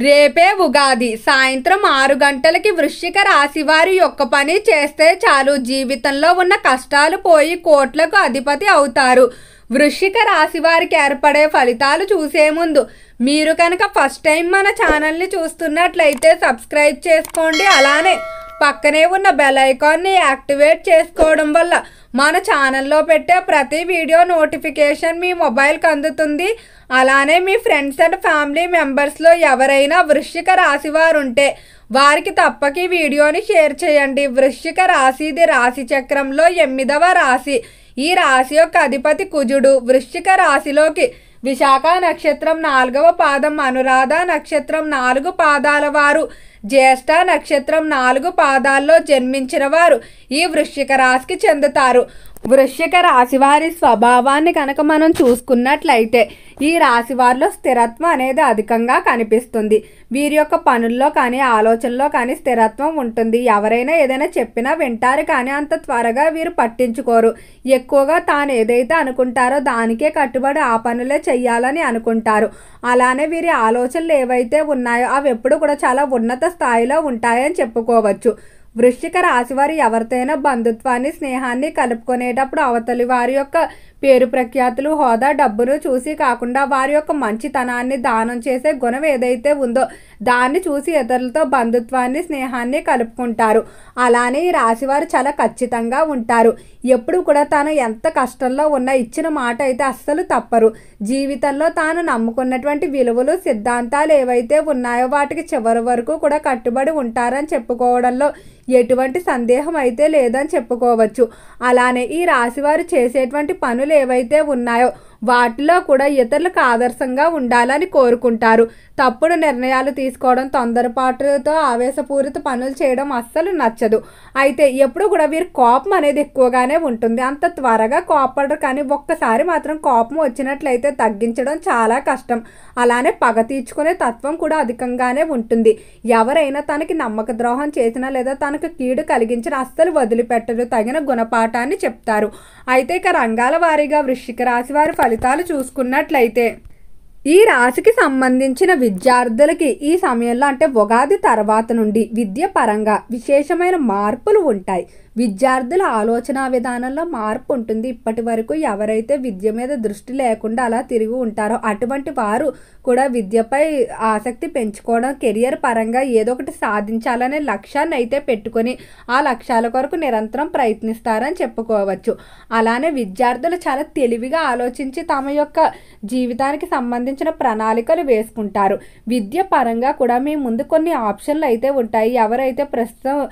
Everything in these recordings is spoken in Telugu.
రేపే ఉగాది సాయంత్రం 6 గంటలకి వృశ్చిక రాశి వారి యొక్క పని చేస్తే చాలు జీవితంలో ఉన్న కష్టాలు పోయి కోట్లకు అధిపతి అవుతారు. వృశ్చిక రాశి వారికి ఏర్పడే ఫలితాలు చూసే ముందు మీరు కనుక ఫస్ట్ టైం మన ఛానల్ని చూస్తున్నట్లయితే సబ్స్క్రైబ్ చేసుకోండి. అలానే పక్కనే ఉన్న బెల్ ఐకాన్ని యాక్టివేట్ చేసుకోవడం వల్ల మన ఛానల్లో పెట్టే ప్రతి వీడియో నోటిఫికేషన్ మీ మొబైల్కి అందుతుంది. అలానే మీ ఫ్రెండ్స్ అండ్ ఫ్యామిలీ మెంబర్స్లో ఎవరైనా వృశ్చిక రాశి వారు ఉంటే వారికి తప్పక ఈ వీడియోని షేర్ చేయండి. వృశ్చిక రాశి ఇది రాశి చక్రంలో 8వ రాశి. ఈ రాశి యొక్క అధిపతి కుజుడు. వృశ్చిక రాశిలోకి విశాఖ నక్షత్రం 4వ పాదం, అనురాధ నక్షత్రం 4 పాదాల వారు, జ్యేష్ఠ నక్షత్రం 4 పాదాల్లో జన్మించిన వారు ఈ వృశ్చిక రాశికి చెందుతారు. వృశ్చిక రాశి వారి స్వభావాన్ని కనుక మనం చూసుకున్నట్లయితే ఈ రాశి వారిలో స్థిరత్వం అనేది అధికంగా కనిపిస్తుంది. వీరి యొక్క పనుల్లో కానీ ఆలోచనలో కానీ స్థిరత్వం ఉంటుంది. ఎవరైనా ఏదైనా చెప్పినా వింటారు, కానీ అంత త్వరగా వీరు పట్టించుకోరు. ఎక్కువగా తాను ఏదైతే అనుకుంటారో దానికే కట్టుబడి ఆ పనులే చెయ్యాలని అనుకుంటారు. అలానే వీరి ఆలోచనలు ఏవైతే ఉన్నాయో అవి ఎప్పుడు కూడా చాలా ఉన్నత స్థాయిలో ఉంటాయని చెప్పుకోవచ్చు. వృశ్చిక రాశి వారు ఎవరితోనైనా బంధుత్వాన్ని స్నేహాన్ని కలుపుకునేటప్పుడు అవతలి వారి యొక్క పేరు ప్రఖ్యాతులు హోదా డబ్బును చూసి కాకుండా వారి యొక్క మంచితనాన్ని దానం చేసే గుణం ఏదైతే ఉందో దాన్ని చూసి ఇతరులతో బంధుత్వాన్ని స్నేహాన్ని కలుపుకుంటారు. అలానే ఈ రాశివారు చాలా ఖచ్చితంగా ఉంటారు. ఎప్పుడు కూడా తాను ఎంత కష్టంలో ఉన్నా ఇచ్చిన మాట అయితే అస్సలు తప్పరు. జీవితంలో తాను నమ్ముకున్నటువంటి విలువలు సిద్ధాంతాలు ఏవైతే ఉన్నాయో వాటికి చివరి వరకు కూడా కట్టుబడి ఉంటారని చెప్పుకోవడంలో ఎటువంటి సందేహం అయితే లేదని చెప్పుకోవచ్చు. అలానే ఈ రాశివారు చేసేటువంటి పనులు ఏవైతే ఉన్నాయో వాటిలో కూడా ఇతరులకు ఆదర్శంగా ఉండాలని కోరుకుంటారు. తప్పుడు నిర్ణయాలు తీసుకోవడం, తొందరపాటుతో ఆవేశపూరిత పనులు చేయడం అస్సలు నచ్చదు. అయితే ఎప్పుడు కూడా వీరి కోపం అనేది ఎక్కువగానే ఉంటుంది. అంత త్వరగా కోపడరు, కానీ ఒక్కసారి మాత్రం కోపం వచ్చినట్లయితే తగ్గించడం చాలా కష్టం. అలానే పగ తీర్చుకునే తత్వం కూడా అధికంగానే ఉంటుంది. ఎవరైనా తనకి నమ్మక ద్రోహం చేసినా లేదా తనకు కీడు కలిగించిన అస్సలు వదిలిపెట్టరు. తగిన గుణపాఠాన్ని చెప్తారు. అయితే ఇక రంగాల వారీగా వృశ్చిక రాశి వారి ఫలితాలు చూసుకున్నట్లయితే ఈ రాశికి సంబంధించిన విద్యార్థులకి ఈ సమయంలో అంటే ఉగాది తర్వాత నుండి విద్య పరంగా విశేషమైన మార్పులు ఉంటాయి. విద్యార్థుల ఆలోచన విధానంలో మార్పు ఉంటుంది. ఇప్పటి వరకు ఎవరైతే విద్య మీద దృష్టి లేకుండా అలా తిరిగి ఉంటారో అటువంటి వారు కూడా విద్యపై ఆసక్తి పెంచుకోవడం, కెరియర్ పరంగా ఏదో ఒకటి సాధించాలనే లక్ష్యాన్ని అయితే పెట్టుకొని ఆ లక్ష్యాల కొరకు నిరంతరం ప్రయత్నిస్తారని చెప్పుకోవచ్చు. అలానే విద్యార్థులు చాలా తెలివిగా ఆలోచించి తమ యొక్క జీవితానికి సంబంధించిన ప్రణాళికలు వేసుకుంటారు. విద్య పరంగా కూడా మీ ముందు కొన్ని ఆప్షన్లు అయితే ఉంటాయి. ఎవరైతే ప్రస్తుతం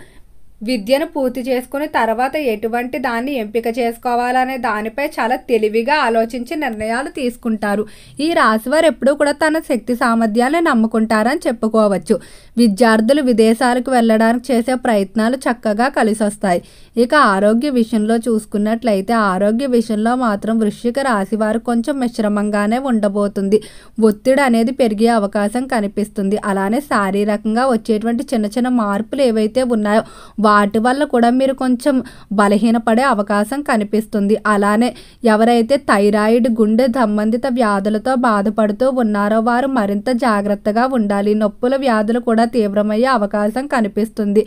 విద్యను పూర్తి చేసుకుని తర్వాత ఎటువంటి దాన్ని ఎంపిక చేసుకోవాలనే దానిపై చాలా తెలివిగా ఆలోచించి నిర్ణయాలు తీసుకుంటారు. ఈ రాశివారు ఎప్పుడూ కూడా తన శక్తి సామర్థ్యాన్ని నమ్ముకుంటారని చెప్పుకోవచ్చు. విద్యార్థులు విదేశాలకు వెళ్ళడానికి చేసే ప్రయత్నాలు చక్కగా కలిసి వస్తాయి. ఇక ఆరోగ్య విషయంలో చూసుకున్నట్లయితే ఆరోగ్య విషయంలో మాత్రం వృశ్చిక రాశి వారు కొంచెం మిశ్రమంగానే ఉండబోతుంది. ఒత్తిడి అనేది పెరిగే అవకాశం కనిపిస్తుంది. అలానే శారీరకంగా వచ్చేటువంటి చిన్న చిన్న మార్పులు ఏవైతే ఉన్నాయో వాటి వల్ల కూడా మీరు కొంచెం బలహీనపడే అవకాశం కనిపిస్తుంది. అలానే ఎవరైతే థైరాయిడ్, గుండె సంబంధిత వ్యాధులతో బాధపడుతూ ఉన్నారో వారు మరింత జాగ్రత్తగా ఉండాలి. నొప్పుల వ్యాధులు కూడా తీవ్రమయ్యే అవకాశం కనిపిస్తుంది.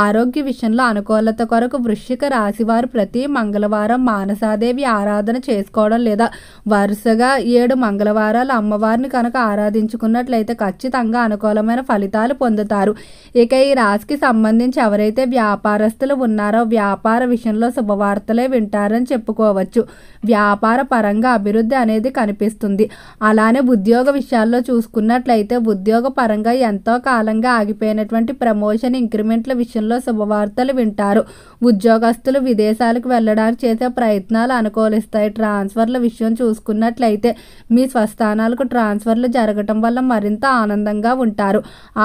ఆరోగ్య విషయంలో అనుకూలత కొరకు వృశ్చిక రాశి వారు ప్రతి మంగళవారం మానసాదేవి ఆరాధన చేసుకోవడం లేదా వరుసగా 7 మంగళవారాలు అమ్మవారిని కనుక ఆరాధించుకున్నట్లయితే ఖచ్చితంగా అనుకూలమైన ఫలితాలు పొందుతారు. ఇక ఈ రాశికి సంబంధించి ఎవరైతే వ్యాపారస్తులు ఉన్నారో వ్యాపార విషయంలో శుభవార్తలే వింటారని చెప్పుకోవచ్చు. వ్యాపార పరంగా అభివృద్ధి అనేది కనిపిస్తుంది. అలానే ఉద్యోగ విషయాల్లో చూసుకున్నట్లయితే ఉద్యోగ పరంగా ఎంతో కాలంగా ఆగిపోయినటువంటి ప్రమోషన్, ఇంక్రిమెంట్ల విషయంలో శుభవార్తలు వింటారు. ఉద్యోగస్తులు విదేశాలకు వెళ్ళడానికి చేసే ప్రయత్నాలు అనుకూలిస్తాయి. ట్రాన్స్ఫర్ల విషయం చూసుకున్నట్లయితే మీ స్వస్థానాలకు ట్రాన్స్ఫర్లు జరగటం వల్ల మరింత ఆనందంగా ఉంటారు.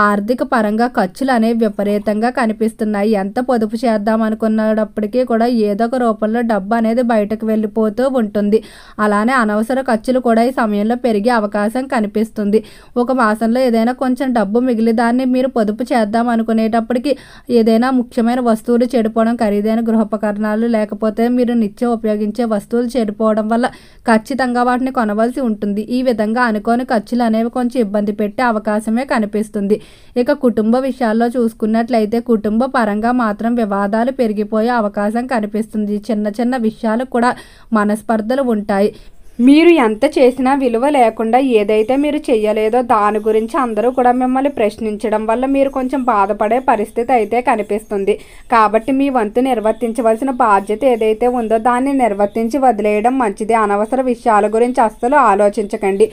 ఆర్థిక పరంగా ఖర్చులు అనేవి విపరీతంగా కనిపిస్తున్నాయి. ఎంత పొదుపు చేద్దాం అనుకున్నప్పటికీ కూడా ఏదో ఒక రూపంలో డబ్బు అనేది బయటకు వెళ్ళిపోతూ ఉంటుంది. అలానే అనవసర ఖర్చులు కూడా ఈ సమయంలో పెరిగే అవకాశం కనిపిస్తుంది. ఒక మాసంలో ఏదైనా కొంచెం డబ్బు మిగిలి దాన్ని మీరు పొదుపు చేద్దాం అనుకునేటప్పటికి ఏదైనా ముఖ్యమైన వస్తువులు చెడిపోవడం, ఖరీదైన గృహోపకరణాలు లేకపోతే మీరు నిత్యం ఉపయోగించే వస్తువులు చెడిపోవడం వల్ల ఖచ్చితంగా వాటిని కొనవలసి ఉంటుంది. ఈ విధంగా అనుకోని ఖర్చులు అనేవి కొంచెం ఇబ్బంది పెట్టే అవకాశమే కనిపిస్తుంది. ఇక కుటుంబ విషయాల్లో చూసుకున్నట్లయితే కుటుంబ పరంగా మాత్రం వివాదాలు పెరిగిపోయే అవకాశం కనిపిస్తుంది. చిన్న చిన్న విషయాలు కూడా మనస్పర్ధలు ఉంటాయి. మీరు ఎంత చేసినా విలువ లేకుండా ఏదైతే మీరు చెయ్యలేదో దాని గురించి అందరూ కూడా మిమ్మల్ని ప్రశ్నించడం వల్ల మీరు కొంచెం బాధపడే పరిస్థితి అయితే కనిపిస్తుంది. కాబట్టి మీ వంతు నిర్వర్తించవలసిన బాధ్యత ఏదైతే ఉందో దాన్ని నిర్వర్తించి వదిలేయడం మంచిది. అనవసర విషయాల గురించి అస్సలు ఆలోచించకండి.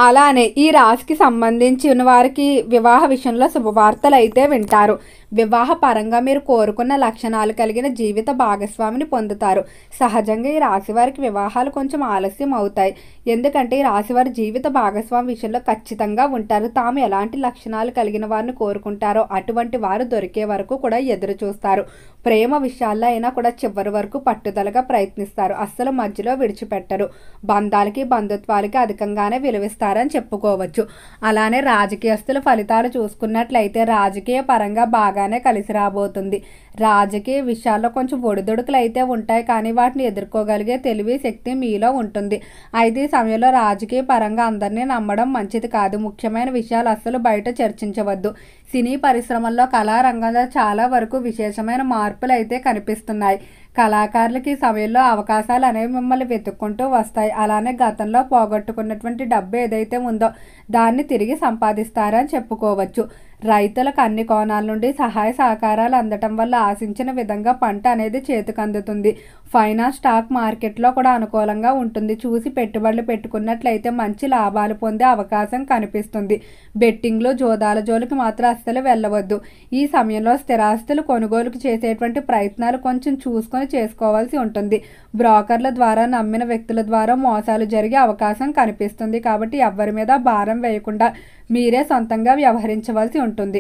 అలానే ఈ రాశికి సంబంధించిన వారికి వివాహ విషయంలో శుభవార్తలు అయితే వింటారు. వివాహ పరంగా మీరు కోరుకున్న లక్షణాలు కలిగిన జీవిత భాగస్వామిని పొందుతారు. సహజంగా ఈ రాశి వారికి వివాహాలు కొంచెం ఆలస్యం అవుతాయి. ఎందుకంటే ఈ రాశి వారి జీవిత భాగస్వామి విషయంలో ఖచ్చితంగా ఉంటారు. తాము ఎలాంటి లక్షణాలు కలిగిన వారిని కోరుకుంటారో అటువంటి వారు దొరికే వరకు కూడా ఎదురు చూస్తారు. ప్రేమ విషయాల్లో అయినా కూడా చివరి వరకు పట్టుదలగా ప్రయత్నిస్తారు. అస్సలు మధ్యలో విడిచిపెట్టరు. బంధాలకి బంధుత్వాలకి అధికంగానే విలువిస్తారని చెప్పుకోవచ్చు. అలానే రాజకీయస్తుల ఫలితాలు చూసుకున్నట్లయితే రాజకీయ పరంగా బాగానే కలిసి రాబోతుంది. రాజకీయ విషయాల్లో కొంచెం ఒడిదుడుకులు అయితే ఉంటాయి, కానీ వాటిని ఎదుర్కోగలిగే తెలివి శక్తి మీలో ఉంటుంది. అయితే ఈ సమయంలో రాజకీయ పరంగా అందరినీ నమ్మడం మంచిది కాదు. ముఖ్యమైన విషయాలు అస్సలు బయట చర్చించవద్దు. సినీ పరిశ్రమల్లో కళారంగంలో చాలా వరకు విశేషమైన మార్పులు అయితే కనిపిస్తున్నాయి. కళాకారులకి ఈ సమయంలో అవకాశాలు అనేవి మిమ్మల్ని వెతుక్కుంటూ వస్తాయి. అలానే గతంలో పోగొట్టుకున్నటువంటి డబ్బు ఏదైతే ఉందో దాన్ని తిరిగి సంపాదిస్తారని చెప్పుకోవచ్చు. రైతులకు అన్ని కోణాల నుండి సహాయ సహకారాలు అందటం వల్ల ఆశించిన విధంగా పంట అనేది చేతికి అందుతుంది. ఫైనాన్స్ స్టాక్ మార్కెట్లో కూడా అనుకూలంగా ఉంటుంది. చూసి పెట్టుబడులు పెట్టుకున్నట్లయితే మంచి లాభాలు పొందే అవకాశం కనిపిస్తుంది. బెట్టింగ్లో జోదాల జోలికి మాత్రం అస్సలు వెళ్ళవద్దు. ఈ సమయంలో స్థిరాస్తులు కొనుగోలుకు చేసేటువంటి ప్రయత్నాలు కొంచెం చూసుకొని చేసుకోవాల్సి ఉంటుంది. బ్రోకర్ల ద్వారా నమ్మిన వ్యక్తుల ద్వారా మోసాలు జరిగే అవకాశం కనిపిస్తుంది. కాబట్టి ఎవరి మీద భారం వేయకుండా మీరే సొంతంగా వ్యవహరించవలసి ఉంటుంది.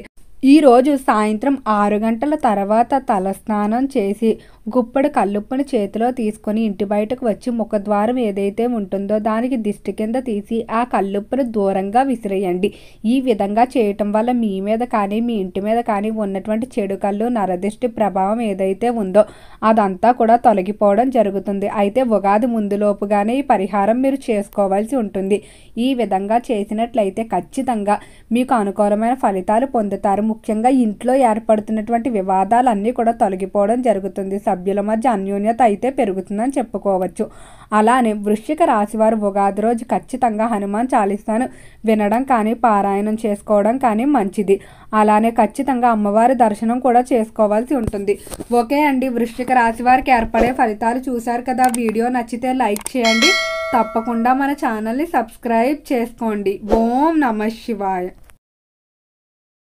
ఈరోజు సాయంత్రం 6 గంటల తర్వాత తలస్నానం చేసి గుప్పెడు కల్లుప్పుని చేతిలో తీసుకొని ఇంటి బయటకు వచ్చి ముఖద్వారం ఏదైతే ఉంటుందో దానికి దిష్టి కింద తీసి ఆ కల్లుప్పును దూరంగా విసిరేయండి. ఈ విధంగా చేయటం వల్ల మీ మీద కానీ మీ ఇంటి మీద కానీ ఉన్నటువంటి చెడు కళ్ళు నరదిష్టి ప్రభావం ఏదైతే ఉందో అదంతా కూడా తొలగిపోవడం జరుగుతుంది. అయితే ఉగాది ముందులోపుగానే ఈ పరిహారం మీరు చేసుకోవాల్సి ఉంటుంది. ఈ విధంగా చేసినట్లయితే ఖచ్చితంగా మీకు అనుకూలమైన ఫలితాలు పొందుతారు. ముఖ్యంగా ఇంట్లో ఏర్పడుతున్నటువంటి వివాదాలన్నీ కూడా తొలగిపోవడం జరుగుతుంది. సభ్యుల మధ్య అన్యోన్యత అయితే పెరుగుతుందని చెప్పుకోవచ్చు. అలానే వృశ్చిక రాశి వారు ఉగాది రోజు ఖచ్చితంగా హనుమాన్ చాలీసాను వినడం కానీ పారాయణం చేసుకోవడం కానీ మంచిది. అలానే ఖచ్చితంగా అమ్మవారి దర్శనం కూడా చేసుకోవాల్సి ఉంటుంది. ఓకే అండి, వృశ్చిక రాశి వారికి ఏర్పడే ఫలితాలు చూశారు కదా. వీడియో నచ్చితే లైక్ చేయండి. తప్పకుండా మన ఛానల్ని సబ్స్క్రైబ్ చేసుకోండి. ఓం నమః శివాయ.